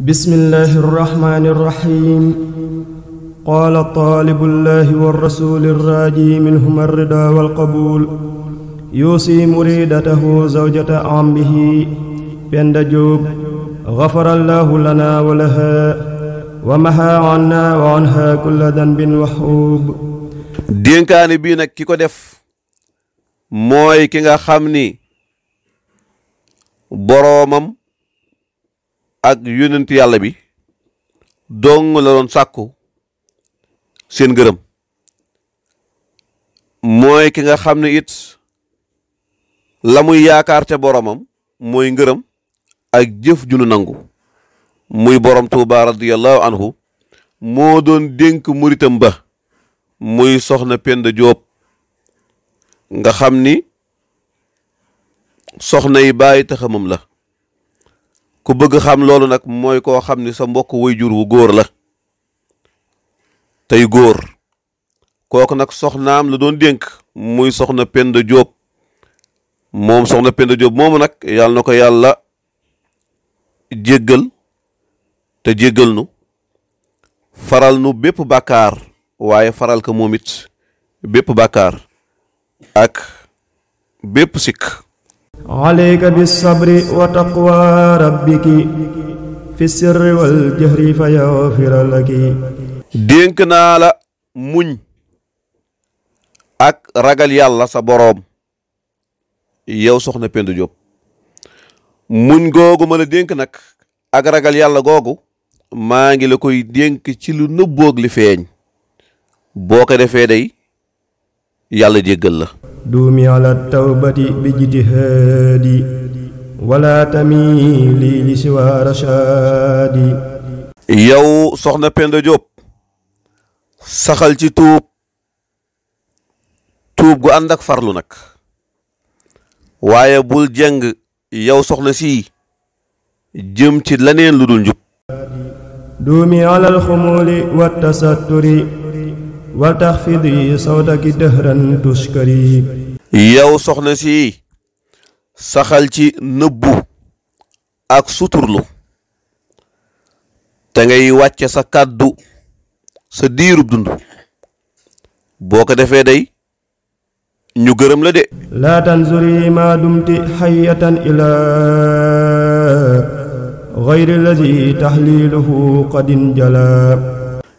بسم الله الرحمن الرحيم قال طالب الله والرسول الراجي منهما الرضا والقبول يوصي مريدته زوجة عمه بند جوب غفر الله لنا ولها ومحى عنا وعنها كل ذنب وحوب dénkaane bii nag ki ko def mooy ki nga xam ni boroomam ak yonent yàlla bi dong la doon sàkku seen ngërëm mooy ki nga xam ne it la muy yaakaar ca boroomam mooy ngërëm ak jëf ju nu nangu muy borom Tuuba radiyallahu anhu moo doon dénk muritam ba muy soxna Penda Jóob nga xam ni soxna yi bàyyi taxamam la ku bëgg xam loolu nag mooy koo xam ni sa mbokk waajur wu góor la tey góor kooku nag soxnaam la doon dénk muy soxna Penda Jóob moom soxna Penda Jóob moomu nag yàlla na ko yàlla jéggal te jéggal nu faral nu bépp bàkkaar waaye faral ko moom it bépp bàkkaar ak bépp sikk عليك بالصبر وتقوى ربك في السر والجهر فيغفر لك dénk naa la muñ ak ragal yàlla sa boroom yow soxna Penda Jóob muñ googu ma la dénk nag ak ragal yàlla googu maa ngi la koy dénk ci lu nëbboog li feeñ boo ko defee day yàlla jéggal la دومي على التوبة باجتهادي ولا تميلي لسوى رشادي yow soxna Penda Jóob saxal ci tuub gu ànd ak farlu nag waaye bul jeng yow soxna si jëm ci leneen lu dul njub دومي على الخمول والتستر وتخفضي صوتك دهرا تشكري yow soxna si saxal ci nëbbu ak suturlu te ngay wàcce sa kàddu sa diirub dund boo ko defee day ñu gërëm la de لا تنظري ما دمت حية إلى غير الذي تحليله قد انجلى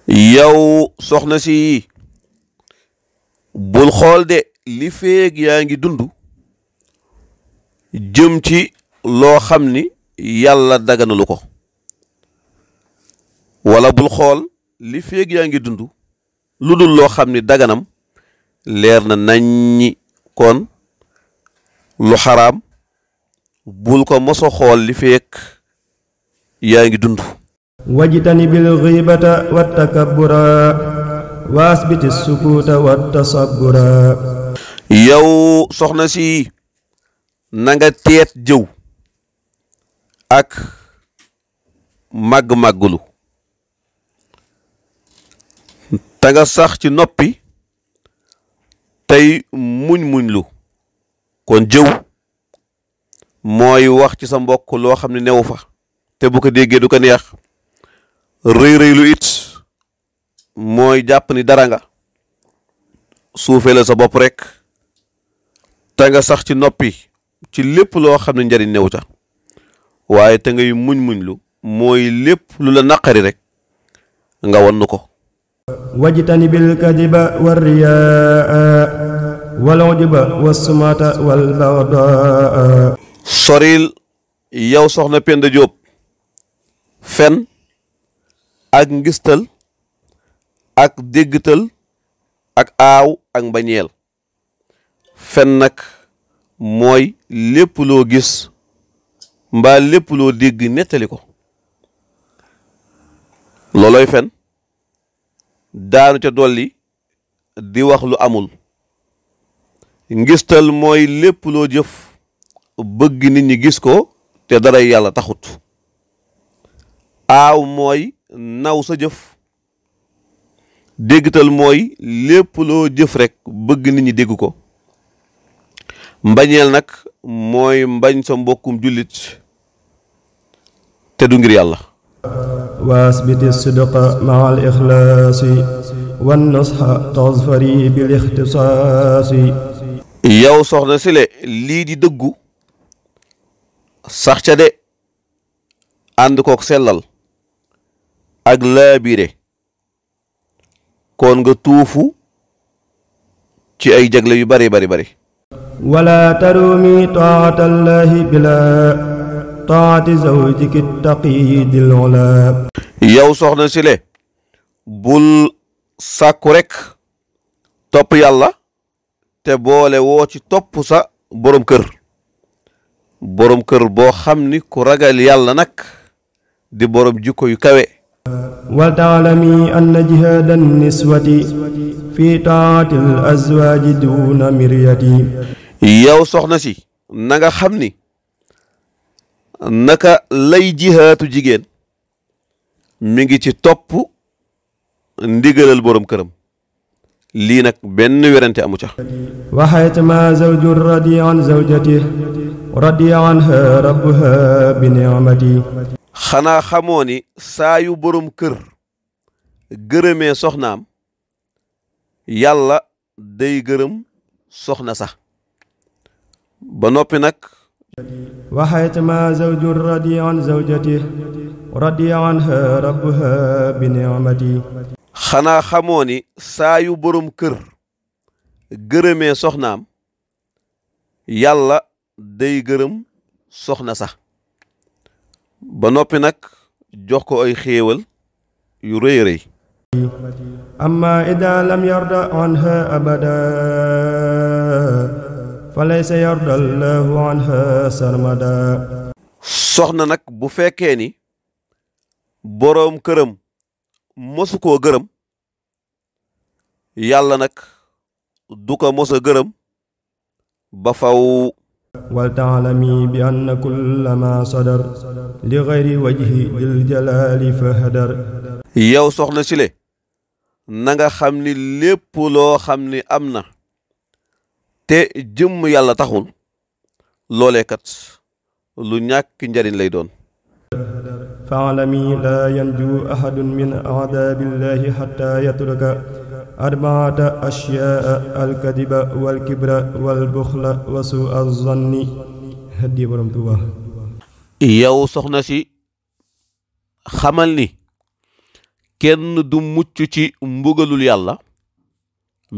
yow soxna si bul xool de li feeg yaa ngi dund jëm ci loo xam ni yàlla daganalu ko wala bul xool li feeg yaa ngi dund lu dul loo xam ni daganam leer na naññi kon lu xaraam bul ko moso xool li feeg yaa ngi dund واجتنب الغيبة والتكبر واثبت السكوت والتصبر yow soxna si na nga teet jëw ak màgg-màggulu te nga sax ci noppi tey muñ-muñlu kon jëw mooy wax ci sa mbokk loo xam ne newu fa te bu ko déggee du ko neex rëy lu it mooy jàpp ni dara nga suufee la sa bopp rek te nga sax ci noppi ci lépp loo xam ne njariñ new ca waaye te ngay muñ lu mooy lépp lu la naqari rek nga wannu ko واجتنب الكذب والرياء والعجب والسمعة والبغضاء soril yow soxna Penda Jóob fen ak ngistal ak déggtal ak aaw ak mbañeel fen nag mooy lépp loo gis mbaa lépp loo dégg nettali ko looloy fen daanu ca dolli di wax lu amul ngistal mooy lépp loo jëf bëgg nit ñi gis ko te dara yàlla taxut aaw mooy naw sa jëf déggtal mooy lépp loo jëf rek bëgg nit ñi dégg ko mbañeel nag mooy mbañ sa mbokkum jullit te du ngir yàlla وأثبت الصدق مع الإخلاص والنصح تظفري بالاختصاص. yow soxna si le lii di dëggu sax ca de ànd kook sellal ak laabire kon nga tuufu ci ay jagle yu bari bari bari. ولا ترومي طاعة الله بلا طاعة زوجك التقي ذي العلا. yow soxna si le bul sàkku rek topp yàlla te boole woo ci topp sa borom kër boo xam ni ku ragal yàlla nag di borom jikko yu kawe. ولتعلمي أن جهاد النسوة في طاعة الأزواج دون مرية. yow soxna si na nga xam ni naka lay jihaatu jigéen mi ngi ci topp ndigalal borom këram lii nag benn werante amu ca. وحيثما زوج رضي عن زوجته رضي عنها ربها بنعمته. xanaa xamoo ni saa yu borom kër gërëmee soxnaam yàlla day gërëm soxna sax ba noppi nag. وحيثما زوج رضي عن زوجته رضي عنها ربها بنعمته. xanaa xamoo ni saa yu borom kër gërëmee soxnaam yàlla day gërëm soxna sax ba noppi nag jox ko ay xéewal yu rëy rëy. أما إذا لم يرضى عنها أبدا فليس يرضى الله عنها سرمدا. soxna nag bu fekkee ni boroom këram mosu koo gërëm yàlla nag du ko mos a gërëm ba faw. ولتعلمي بأن كل ما صدر لغير وجه ذي الجلال فهدر. yow soxna si le na nga xam ni lépp loo xam ni am na te jëmm yàlla taxul loolee kat lu ñàkk njariñ lay doon. فاعلمي لا ينجو أحد من أعذاب الله حتى يترك أربعة أشياء: الكذب والكبر والبخل وسوء الظن. هدي borom Tuuba. yow soxna si xamal ni kenn du mucc ci mbugalul yàlla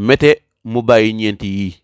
mete mu bàyyi ñeenti yii.